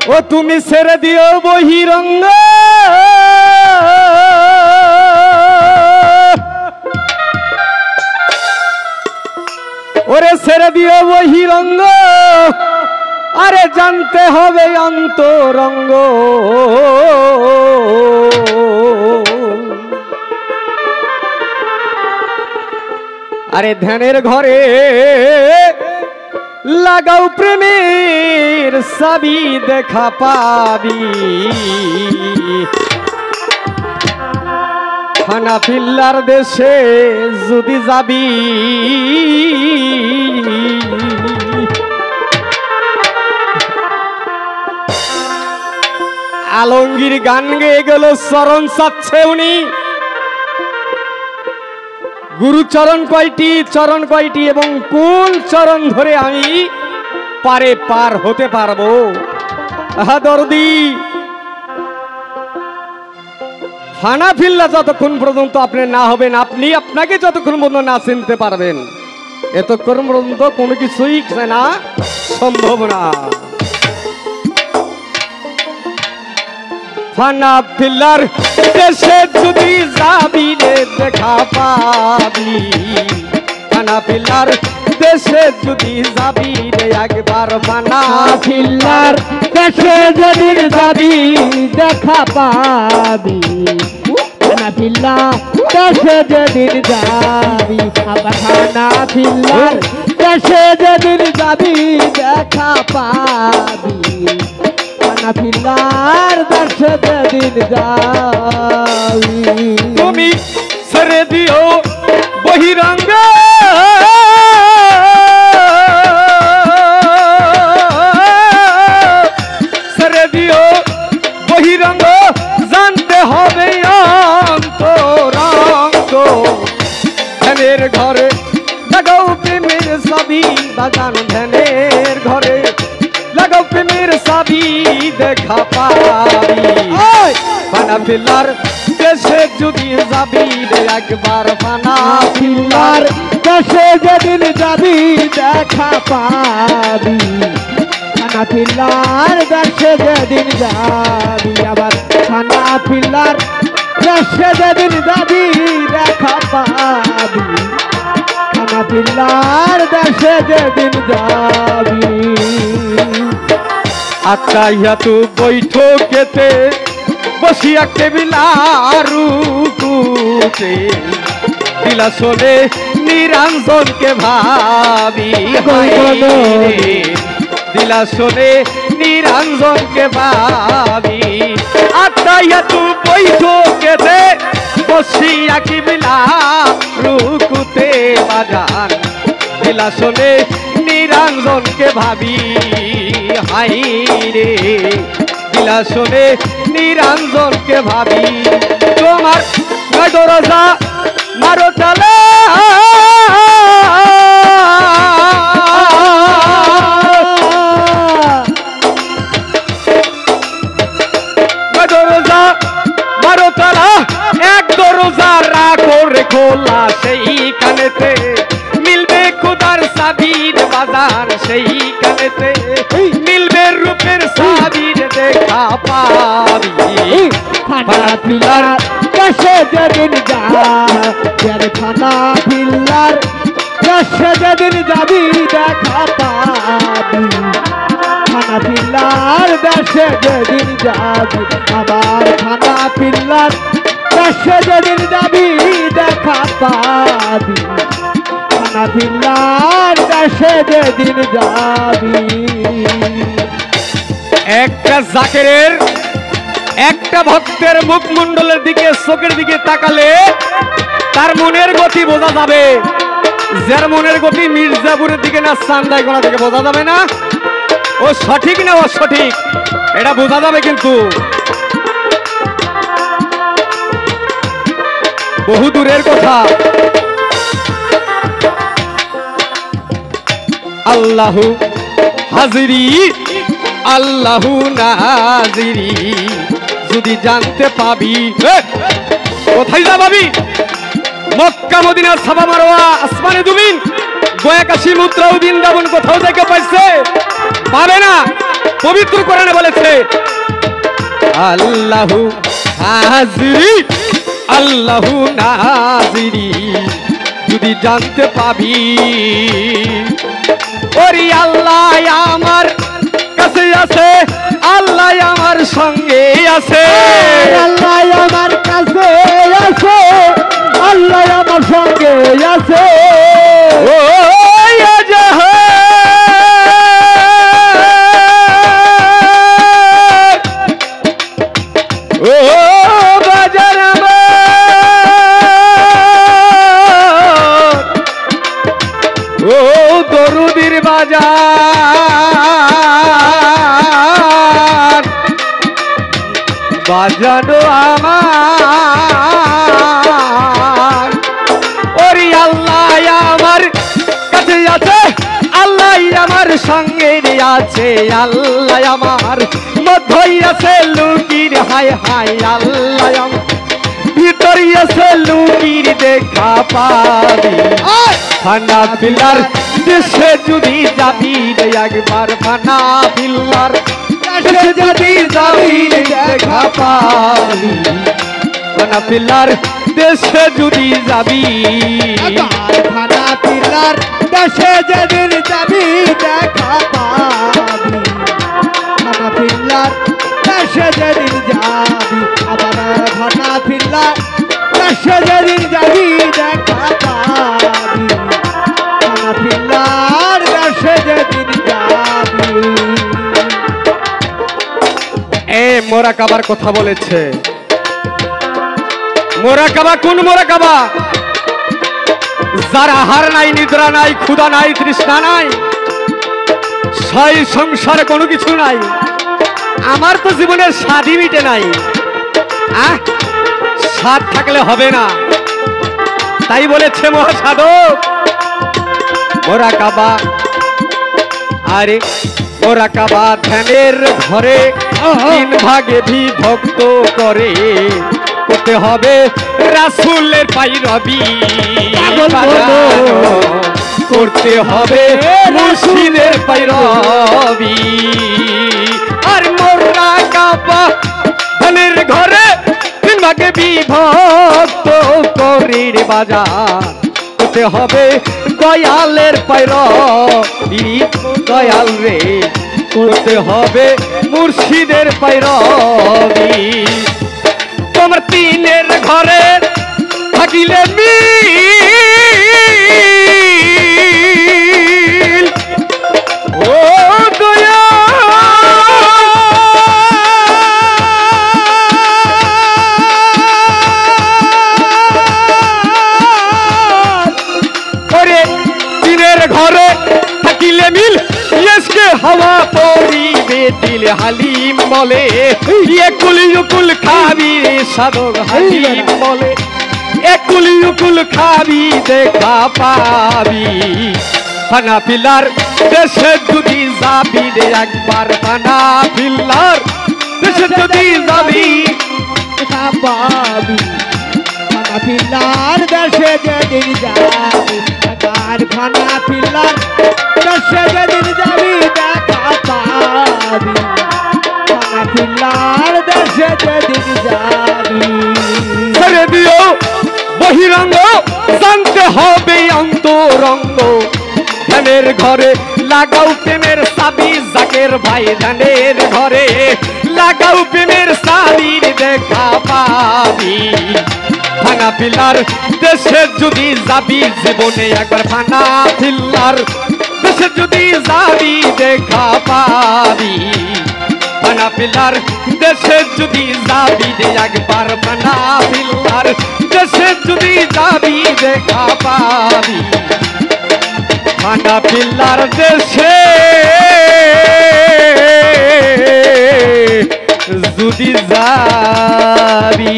ও তুমি ছেড়ে দিও বহিরঙ্গ ওরে ছেড়ে দিও বহিরঙ্গ আরে জানতে হবে অন্তরঙ্গ আরে ধ্যানের ঘরে লাগাও প্রেমের ছবি দেখা পাবি হানাফিল্লার দেশে যদি যাবি আলমগীর গান গেয়ে গেল চরণ চাচ্ছে উনি গুরু চরণ কয়টি এবং কোন চরণ ধরে আমি পার হতে পারবো দরদি হানাফিল্লা যতক্ষণ পর্যন্ত আপনি না হবেন আপনি আপনাকে যতক্ষণ পর্যন্ত না চিনতে পারবেন এতক্ষণ পর্যন্ত কোনো কিছুই না সম্ভব না হানাফিল্লার দেশে যদি যাবি রে দেখা পাবি হানাফিল্লার দেশে যদি যাবি রে একবার হানাফিল্লার দেশে যদি যাবি দেখা পাবি হানাফিল্লা দেশে যেদিন যাবি আবার হানাফিল্লার দেশে যেদিন যাবি দেখা পাবি হানাফিল্লার দেশে যেদিন যাবি তুমি ছেড়ে দিও বহিরঙ্গ ছেড়ে দিও বহিরঙ্গ জানতে হবে অন্তরঙ্গ ধ্যানের ঘরে লাগাও প্রেমের ছবি বাগান ধ্যানের ঘরে লাগাও প্রেমের ছবি দেখা পাবি হানাফিল্লার দেশে যদি যাবি রে একবার হানাফিল্লার দেশে যেদিন যাবি দেখা পাবি হানাফিল্লার দেশে যেদিন যাবি আবার হানাফিল্লার দেশে যেদিন যাবি দেখা পাবি হানাফিল্লার দেশে যেদিন যাবি আকাইয়া তু বৈঠকেতে বসিয়া টেবিলারুকুতে দিলা শোনে নিরঞ্জনকে ভাবি দিলা শোনে নিরঞ্জনকে ভাবি আকাইয়া তু বৈঠকেতে বসিয়া টেবিলারুকুতে বাজান দিলা শোনে নিরঞ্জনকে ভাবি হাই রে দিলা শোনে নিরঞ্জনকে ভাবি তোমার দরজা মারো তালা দরজা মারো তালা এক দরজা রাখো রে খোলা সেই কানেতে মিলবে খুদার সাবির বাজার সেই কানেতে মিলবে রূপের সাবির দেখা পাবি হানাফিল্লার দেশে যেদিন যাবি হানাফিল্লার দেশে যেদিন যাবি দেখা পাবি হানাফিল্লার দেশে যেদিন যাবি আবার হানাফিল্লার দেশে যেদিন যাবি দেখা পাবি হানাফিল্লার দেশে যেদিন যাবি একটা জাকেরের একটা ভক্তের মুখমণ্ডলের দিকে চোখের দিকে তাকালে তার মনের গতি বোঝা যাবে যার মনের গতি মির্জাপুরের দিকে না চান্দাইগোনা থেকে বোঝা যাবে না ও সঠিক না অসঠিক এটা বোঝা যাবে কিন্তু বহু দূরের কথা আল্লাহু হাজিরি আল্লাহু নাজিরি যদি জানতে পাবি কোথায় যা পাবি মক্কা মদিনা সাফা মারওয়া আসমানে দুবিন গোয়া কাশী মুদ্রা বৃন্দাবন কোথাও থেকে পাইছে পাবে না পবিত্র কোরআনে বলেছে আল্লাহু হাজিরি আল্লাহু নাজিরি যদি জানতে পাবি ওরে আল্লাহ আমার কাছে আছে আল্লাহ আমার সঙ্গে আছে আল্লাহ আমার কাছে আছে আল্লাহ আমার সঙ্গে আছে ও ও বাজার ও দরুদির বাজার বাজানো আমার ওরে আল্লাহ আমার কাছে আছে আল্লাহ আমার সঙ্গে আছে আল্লাহ আমার মধ্যই আছে লুকির হায় হায় আল্লাহ আমার ভিতরে আছে লুকির দেখা পাবি ফানা পিলার দেশে যদি যাবি রে একবার ফানা পিলার দেশে যদি যাবি দেখা পাবি ফানা পিলার দেশে যদি যাবি খানা পিলার দেশে যেদিন যাবি দেখা পাবি খানা পিলার দেশে যেদিন যাবি আবার খানা পিলার দেশে যেদিন যাবি দেখা পাবি খানা পিলার দেশে যেদিন যাবি মোরাকাবার কথা বলেছে মোরাকাবা কোন মোরাকাবা যার আহার নাই নিদ্রা নাই ক্ষুধা নাই তৃষ্ণা নাই সেই সংসারে কোনো কিছু নাই আমার তো জীবনের স্বাদই মিটে নাই স্বাদ থাকলে হবে না তাই বলেছে মহাসাধক মোরাকাবা আরে মোরাকাবা ধ্যানের ঘরে তিন ভাগে বিভক্ত করে করতে হবে রাসূলের পায়রাবি করতে হবে মুর্শিদের পায়রাবি আর মোরাকাবা ধ্যানের ঘরে তিন ভাগে বিভক্ত করে বাজার করতে হবে দয়ালের পায়রাবি দয়াল রে করতে হবে মুর্শিদের পায়রাবি তোমার তিনের ঘরে থাকিলে মিল ও দয়া ওরে তিনের ঘরে থাকিলে মিল ইসকে হাওয়া পরিবে দিল হালিম বলে একুল উকুল খাবি সাধক হালিম বলে একুল উকুল খাবি দেখা পাবি ফানা পিলার দেশে যদি যাবি রে একবার ফানা পিলার দেশে যদি যাবি দেখা পাবি খানা পিলার দেশে যেদিন যাবি খানা পিলার দেশে যেদিন যাবি দেখা পাবি খানা পিলার দেশে যেদিন যাবি ছেড়ে দিও বহিরঙ্গ জানতে হবে অন্তরঙ্গ ধ্যানের ঘরে লাগাও প্রেমের চাবি জাকের ভাই ধ্যানের ঘরে লাগাও প্রেমের চাবির দেখা পাবি ফানা পিলার দেশে যদি যাবি জীবনে একবার ফানা পিলার দেশে যদি যাবি দেখা পাবি ফানা পিলার দেশে যদি যাবি একবার ফানা পিলার দেশে যদি যাবি দেখা পাবি ফানা পিলার দেশে যদি যাবি